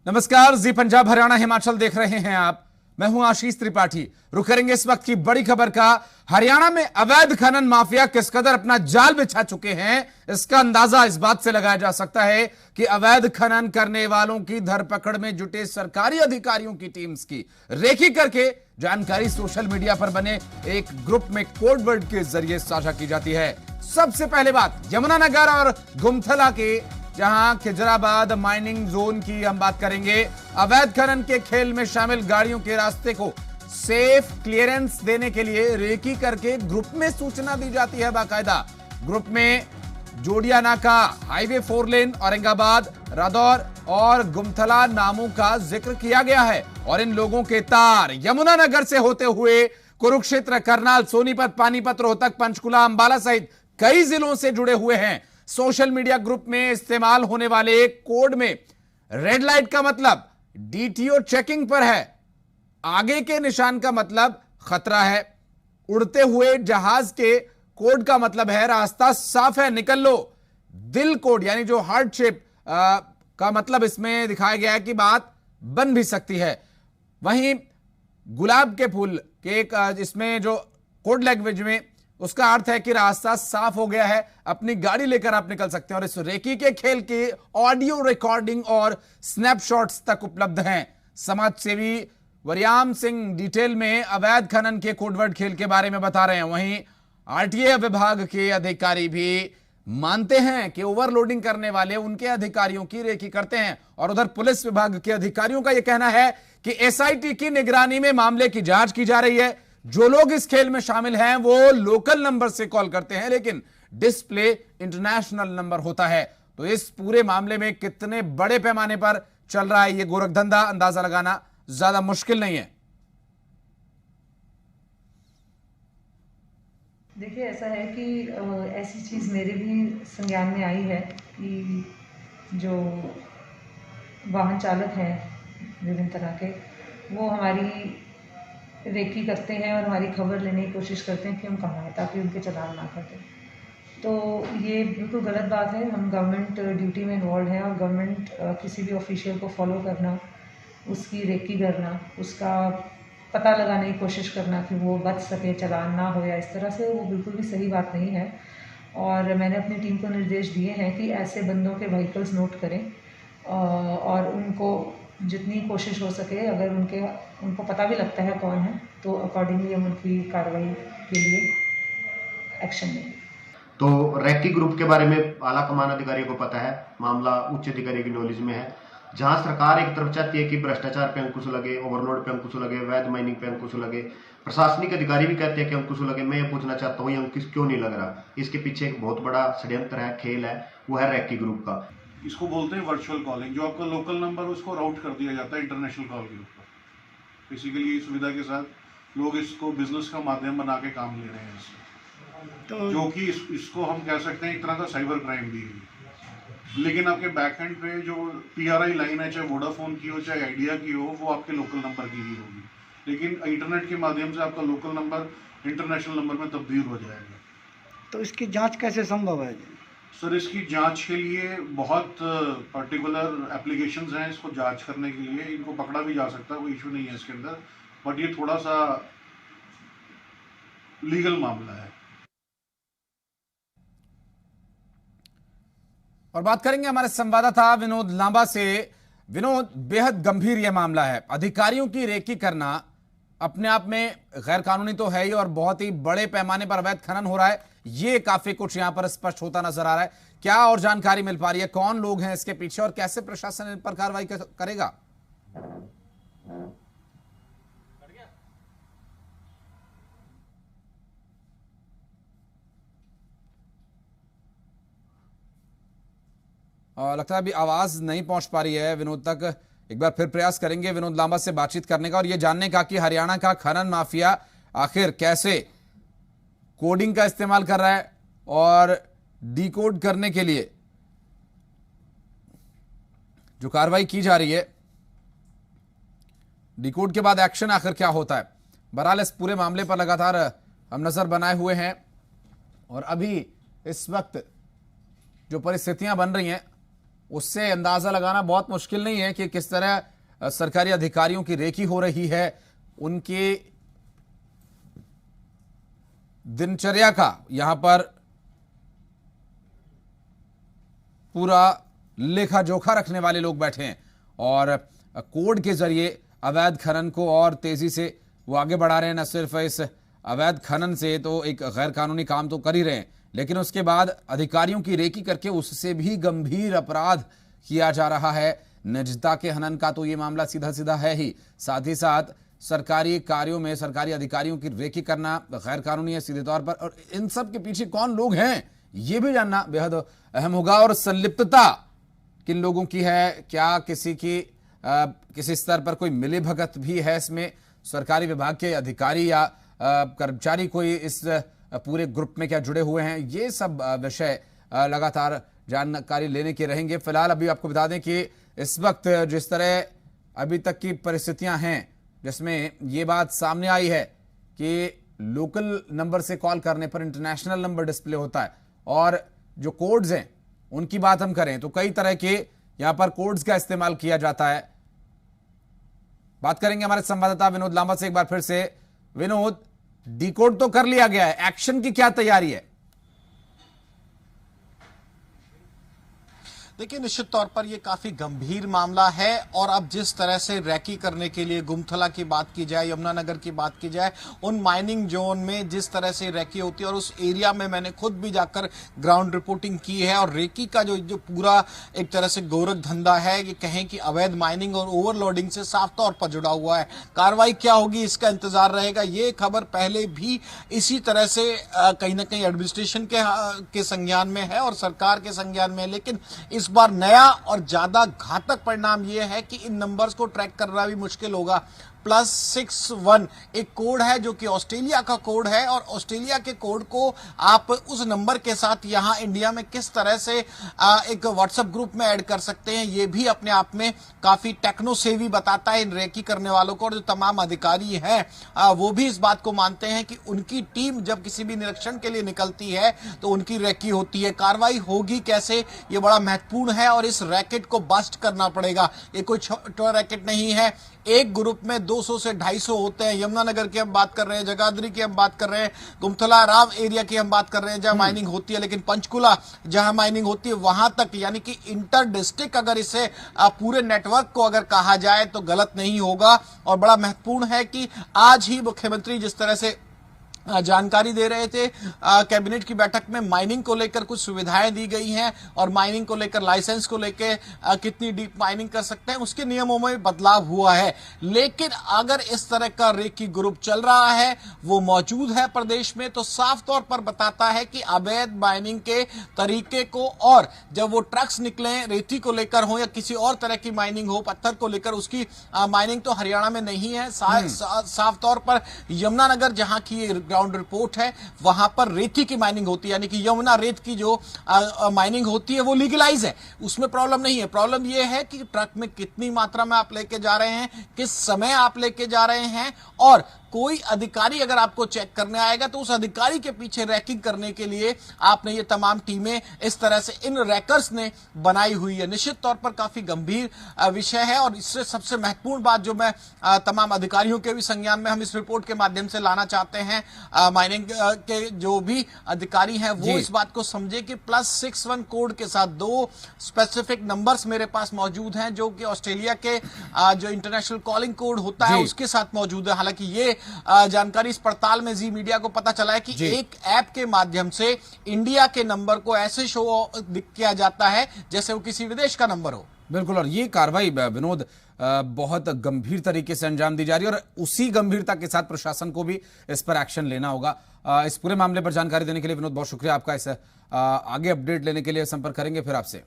नमस्कार, जी पंजाब हरियाणा हिमाचल देख रहे हैं आप। मैं हूं आशीष त्रिपाठी। रुक करेंगे इस वक्त की बड़ी खबर का। हरियाणा में अवैध खनन माफिया किस कदर अपना जाल बिछा चुके हैं, इसका अंदाजा इस बात से लगाया जा सकता है कि अवैध खनन करने वालों की धरपकड़ में जुटे सरकारी अधिकारियों की टीम्स की रेकी करके जानकारी सोशल मीडिया पर बने एक ग्रुप में कोड वर्ड के जरिए साझा की जाती है। सबसे पहले बात यमुनानगर और गुमथला के, जहां खिजराबाद माइनिंग जोन की हम बात करेंगे। अवैध खनन के खेल में शामिल गाड़ियों के रास्ते को सेफ क्लियरेंस देने के लिए रेकी करके ग्रुप में सूचना दी जाती है। बाकायदा ग्रुप में जोड़िया नाका, हाईवे 4 लेन, औरंगाबाद, रादौर और गुमथला नामों का जिक्र किया गया है। और इन लोगों के तार यमुनानगर से होते हुए कुरुक्षेत्र, करनाल, सोनीपत, पानीपत, रोहतक, पंचकुला, अंबाला सहित कई जिलों से जुड़े हुए हैं। सोशल मीडिया ग्रुप में इस्तेमाल होने वाले कोड में रेड लाइट का मतलब डीटीओ चेकिंग पर है, आगे के निशान का मतलब खतरा है, उड़ते हुए जहाज के कोड का मतलब है रास्ता साफ है, निकल लो, दिल कोड यानी जो हार्ट शेप का मतलब इसमें दिखाया गया है कि बात बन भी सकती है। वहीं गुलाब के फूल के एक इसमें जो कोड लैंग्वेज में उसका अर्थ है कि रास्ता साफ हो गया है, अपनी गाड़ी लेकर आप निकल सकते हैं। और इस रेकी के खेल की ऑडियो रिकॉर्डिंग और स्नैपशॉट्स तक उपलब्ध हैं। समाज सेवी वरियाम सिंह डिटेल में अवैध खनन के कोडवर्ड खेल के बारे में बता रहे हैं। वहीं आरटीए विभाग के अधिकारी भी मानते हैं कि ओवरलोडिंग करने वाले उनके अधिकारियों की रेकी करते हैं। और उधर पुलिस विभाग के अधिकारियों का यह कहना है कि एसआईटी की निगरानी में मामले की जांच की जा रही है। जो लोग इस खेल में शामिल हैं वो लोकल नंबर से कॉल करते हैं, लेकिन डिस्प्ले इंटरनेशनल नंबर होता है। तो इस पूरे मामले में कितने बड़े पैमाने पर चल रहा है ये गोरखधंधा, अंदाजा लगाना ज्यादा मुश्किल नहीं है। देखिए, ऐसा है कि ऐसी चीज़ मेरे भी संज्ञान में आई है कि जो वाहन चालक हैं विभिन्न तरह के, वो हमारी रेकी करते हैं और हमारी खबर लेने की कोशिश करते हैं कि हम कहाँ हैं, ताकि उनके चालान ना कटें। तो ये बिल्कुल गलत बात है। हम गवर्नमेंट ड्यूटी में इन्वॉल्व हैं और गवर्नमेंट किसी भी ऑफिशियल को फॉलो करना, उसकी रेकी करना, उसका पता लगाने की कोशिश करना कि वो बच सके, चालान ना हो या इस तरह से, वो बिल्कुल भी सही बात नहीं है। और मैंने अपनी टीम को निर्देश दिए हैं कि ऐसे बंदों के व्हीकल्स नोट करें और उनको जितनी कोशिश हो सके, अगर उनको पता भी लगता है कौन है, तो अकॉर्डिंगली हम उनकी कार्रवाई के लिए एक्शन लेंगे। तो रेकी ग्रुप के बारे में आला कमान अधिकारियों को पता है, मामला उच्च अधिकारी की नॉलेज में है। जहां सरकार एक तरफ चाहती है कि भ्रष्टाचार पे अंकुश लगे, ओवरलोड पे अंकुश लगे, वैध माइनिंग पे अंकुश लगे, प्रशासनिक अधिकारी भी कहते हैं कि अंकुश लगे। मैं ये पूछना चाहता हूँ, ये अंकुश क्यों नहीं लग रहा? इसके पीछे एक बहुत बड़ा षड्यंत्र है, खेल है, वो है रेकी ग्रुप का। इसको बोलते हैं वर्चुअल कॉलिंग। जो आपका लोकल नंबर उसको राउट कर दिया जाता है इंटरनेशनल कॉल के ऊपर। बेसिकली सुविधा के साथ लोग इसको बिजनेस का माध्यम बना के काम ले रहे हैं इससे, तो जो कि इसको हम कह सकते हैं एक तरह का साइबर क्राइम भी है। लेकिन आपके बैक एंड पे जो PRI लाइन है, चाहे वोडाफोन की हो चाहे आइडिया की हो, वो आपके लोकल नंबर की ही होगी। लेकिन इंटरनेट के माध्यम से आपका लोकल नंबर इंटरनेशनल नंबर में तब्दील हो जाएगा। तो इसकी जांच कैसे संभव है? सर, इसकी जांच के लिए बहुत पर्टिकुलर एप्लीकेशंस हैं इसको जांच करने के लिए। इनको पकड़ा भी जा सकता है, कोई इशू नहीं है इसके अंदर, बट ये थोड़ा सा लीगल मामला है। और बात करेंगे हमारे संवाददाता विनोद लांबा से। विनोद, बेहद गंभीर यह मामला है। अधिकारियों की रेकी करना अपने आप में गैर कानूनी तो है ही, और बहुत ही बड़े पैमाने पर अवैध खनन हो रहा है, ये काफी कुछ यहां पर स्पष्ट होता नजर आ रहा है। क्या और जानकारी मिल पा रही है? कौन लोग हैं इसके पीछे और कैसे प्रशासन इन पर कार्रवाई करेगा? लगता है अभी आवाज नहीं पहुंच पा रही है विनोद तक। एक बार फिर प्रयास करेंगे विनोद लांबा से बातचीत करने का और यह जानने का कि हरियाणा का खनन माफिया आखिर कैसे कोडिंग का इस्तेमाल कर रहा है और डिकोड करने के लिए जो कार्रवाई की जा रही है, डिकोड के बाद एक्शन आखिर क्या होता है। बहरहाल इस पूरे मामले पर लगातार हम नजर बनाए हुए हैं और अभी इस वक्त जो परिस्थितियां बन रही हैं उससे अंदाजा लगाना बहुत मुश्किल नहीं है कि किस तरह सरकारी अधिकारियों की रेकी हो रही है, उनकी दिनचर्या का यहां पर पूरा लेखा जोखा रखने वाले लोग बैठे हैं और कोड के जरिए अवैध खनन को और तेजी से वो आगे बढ़ा रहे हैं। न सिर्फ इस अवैध खनन से तो एक गैर कानूनी काम तो कर ही रहे हैं, लेकिन उसके बाद अधिकारियों की रेकी करके उससे भी गंभीर अपराध किया जा रहा है। निजता के हनन का तो ये मामला सीधा सीधा है ही, साथ ही साथ सरकारी कार्यों में सरकारी अधिकारियों की रेकी करना गैर कानूनी है सीधे तौर पर। और इन सब के पीछे कौन लोग हैं ये भी जानना बेहद अहम होगा। और संलिप्तता किन लोगों की है, क्या किसी की किसी स्तर पर कोई मिलीभगत भी है इसमें, सरकारी विभाग के अधिकारी या कर्मचारी कोई इस पूरे ग्रुप में क्या जुड़े हुए हैं, ये सब विषय लगातार जानकारी लेने के रहेंगे। फिलहाल अभी आपको बता दें कि इस वक्त जिस तरह अभी तक की परिस्थितियां हैं, जिसमें ये बात सामने आई है कि लोकल नंबर से कॉल करने पर इंटरनेशनल नंबर डिस्प्ले होता है, और जो कोड्स हैं उनकी बात हम करें तो कई तरह के यहां पर कोड्स का इस्तेमाल किया जाता है। बात करेंगे हमारे संवाददाता विनोद लांबा से एक बार फिर से। विनोद, डिकोड तो कर लिया गया है, एक्शन की क्या तैयारी है? देखिए, निश्चित तौर पर यह काफी गंभीर मामला है और अब जिस तरह से रैकी करने के लिए गुमथला की बात की जाए, यमुनानगर की बात की जाए, उन माइनिंग जोन में जिस तरह से रैकी होती है और उस एरिया में मैंने खुद भी जाकर ग्राउंड रिपोर्टिंग की है, और रेकी का जो पूरा एक तरह से गोरख धंधा है, ये कहें कि अवैध माइनिंग और ओवरलोडिंग से साफ तौर पर जुड़ा हुआ है। कार्रवाई क्या होगी इसका इंतजार रहेगा। ये खबर पहले भी इसी तरह से कहीं ना कहीं एडमिनिस्ट्रेशन के संज्ञान में है और सरकार के संज्ञान में है, लेकिन इस बार नया और ज्यादा घातक परिणाम यह है कि इन नंबर्स को ट्रैक करना भी मुश्किल होगा। +61 एक कोड है जो कि ऑस्ट्रेलिया का कोड है, और ऑस्ट्रेलिया के कोड को आप उस नंबर के साथ यहां इंडिया में किस तरह से एक व्हाट्सएप ग्रुप में ऐड कर सकते हैं, ये भी अपने आप में काफी टेक्नो सेवी बताता है इन रेकी करने वालों को। और जो तमाम अधिकारी हैं वो भी इस बात को मानते हैं कि उनकी टीम जब किसी भी निरीक्षण के लिए निकलती है तो उनकी रेकी होती है। कार्रवाई होगी कैसे, ये बड़ा महत्वपूर्ण है और इस रैकेट को बस्ट करना पड़ेगा। ये कोई छोटा रैकेट नहीं है, एक ग्रुप में 200 से 250 होते हैं। यमुनानगर की हम बात कर रहे हैं, जगाधरी की हम बात कर रहे हैं, गुमथला राव एरिया की हम बात कर रहे हैं जहां माइनिंग होती है, लेकिन पंचकुला जहां माइनिंग होती है वहां तक, यानी कि इंटर डिस्ट्रिक्ट अगर इसे पूरे नेटवर्क को अगर कहा जाए तो गलत नहीं होगा। और बड़ा महत्वपूर्ण है कि आज ही मुख्यमंत्री जिस तरह से जानकारी दे रहे थे कैबिनेट की बैठक में, माइनिंग को लेकर कुछ सुविधाएं दी गई हैं और माइनिंग को लेकर लाइसेंस को लेकर कितनी डीप माइनिंग कर सकते हैं उसके नियमों में बदलाव हुआ है। लेकिन अगर इस तरह का रेकी ग्रुप चल रहा है, वो मौजूद है प्रदेश में, तो साफ तौर पर बताता है कि अवैध माइनिंग के तरीके को, और जब वो ट्रक्स निकले रेती को लेकर हो या किसी और तरह की माइनिंग हो, पत्थर को लेकर, उसकी माइनिंग तो हरियाणा में नहीं है। साफ तौर पर यमुनानगर जहां की ग्राउंड रिपोर्ट है वहां पर रेती की माइनिंग होती है, यानी कि यमुना रेत की जो माइनिंग होती है वो लीगलाइज है, उसमें प्रॉब्लम नहीं है। प्रॉब्लम यह है कि ट्रक में कितनी मात्रा में आप लेके जा रहे हैं, किस समय आप लेके जा रहे हैं, और कोई अधिकारी अगर आपको चेक करने आएगा तो उस अधिकारी के पीछे रैकिंग करने के लिए आपने ये तमाम टीमें इस तरह से इन रैकर्स ने बनाई हुई है। निश्चित तौर पर काफी गंभीर विषय है, और इससे सबसे महत्वपूर्ण बात जो मैं तमाम अधिकारियों के भी संज्ञान में हम इस रिपोर्ट के माध्यम से लाना चाहते हैं, माइनिंग के जो भी अधिकारी हैं वो इस बात को समझे कि +61 कोड के साथ 2 स्पेसिफिक नंबर्स मेरे पास मौजूद हैं जो कि ऑस्ट्रेलिया के जो इंटरनेशनल कॉलिंग कोड होता है उसके साथ मौजूद है। हालांकि ये जानकारी इस पड़ताल में जी मीडिया को पता चला है कि एक ऐप के माध्यम से इंडिया के नंबर को ऐसे शो किया जाता है जैसे वो किसी विदेश का नंबर हो। बिल्कुल, और ये कार्रवाई विनोद बहुत गंभीर तरीके से अंजाम दी जा रही है, और उसी गंभीरता के साथ प्रशासन को भी इस पर एक्शन लेना होगा। इस पूरे मामले पर जानकारी देने के लिए विनोद बहुत शुक्रिया आपका। इस आगे अपडेट लेने के लिए संपर्क करेंगे फिर आपसे।